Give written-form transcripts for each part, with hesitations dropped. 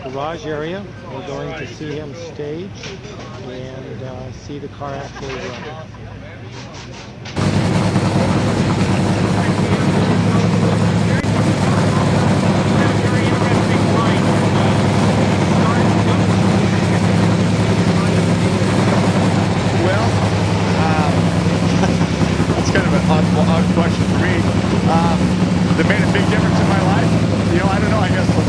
Garage area. We're going to see him stage and see the car actually run. Odd question for me. That made a big difference in my life. You know, I don't know. I guess to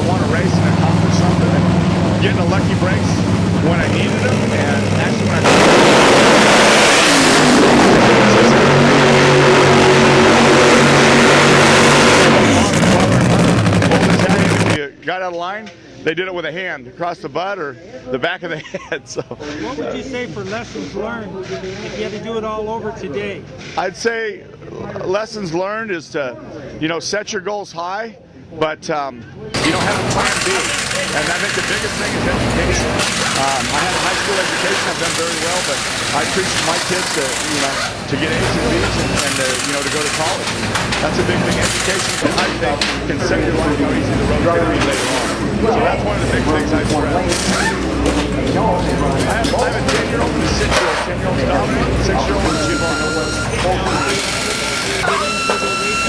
want to race and accomplish something, and getting the lucky breaks when I needed them, and actually when got out of line, they did it with a hand across the butt or the back of the head. So, what would you say for lessons learned if you had to do it all over today? I'd say lessons learned is to, you know, set your goals high, but you know, have a plan B. And I think the biggest thing is education. I had a high school education. I've done very well, but I preach to my kids to, you know, to get A's and B's and you know, to go to college. That's a big thing. Education, I think, can set your life how easy the road can be later on. So that's one of the big things I stress. I have a 10-year-old and a 6-year-old. 10-year-old's Dominic, 6-year-old is Giovanni.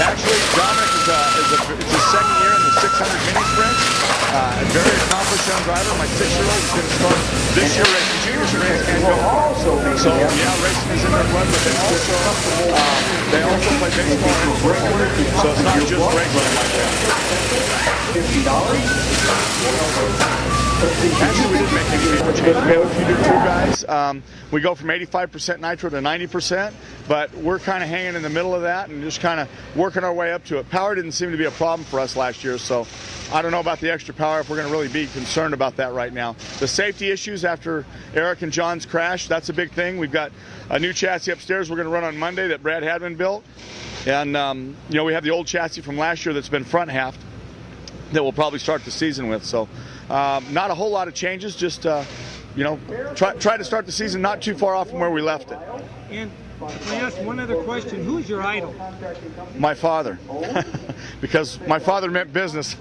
Actually, Dominic it's his second year in the 600 mini sprint. Very accomplished young driver. My 6-year-old is going to start this year racing juniors and race can't go. So yeah, racing is in their blood, but they also play baseball and football. So it's not just racing like that. Actually, we didn't make any major changes. We have a few new crew guys. We go from 85% nitro to 90%, but we're kind of hanging in the middle of that and just kind of working our way up to it. Power didn't seem to be a problem for us last year, so I don't know about the extra power, if we're going to really be concerned about that right now. The safety issues after Eric and John's crash, that's a big thing. We've got a new chassis upstairs we're going to run on Monday that Brad Hadman built. And, you know, we have the old chassis from last year that's been front half that we'll probably start the season with. So not a whole lot of changes, just, you know, try to start the season not too far off from where we left it. And if I ask one other question, who's your idol? My father, because my father meant business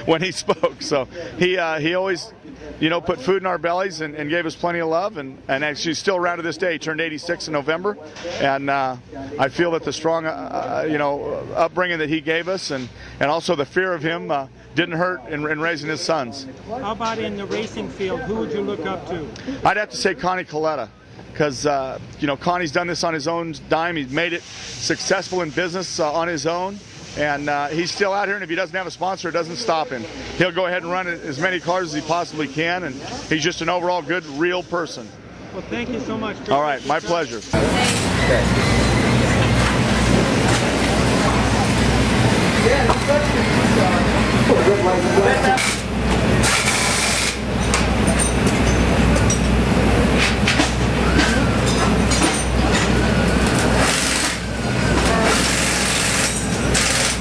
when he spoke. So he always, you know, put food in our bellies and gave us plenty of love. And actually still around to this day. He turned 86 in November. And I feel that the strong, you know, upbringing that he gave us and also the fear of him didn't hurt in raising his sons. How about in the racing field? Who would you look up to? I'd have to say Connie Coletta. Because, you know, Connie's done this on his own dime. He's made it successful in business on his own. And he's still out here, and if he doesn't have a sponsor, it doesn't stop him. He'll go ahead and run as many cars as he possibly can, and he's just an overall good, real person. Well, thank you so much. All right, my pleasure. Okay.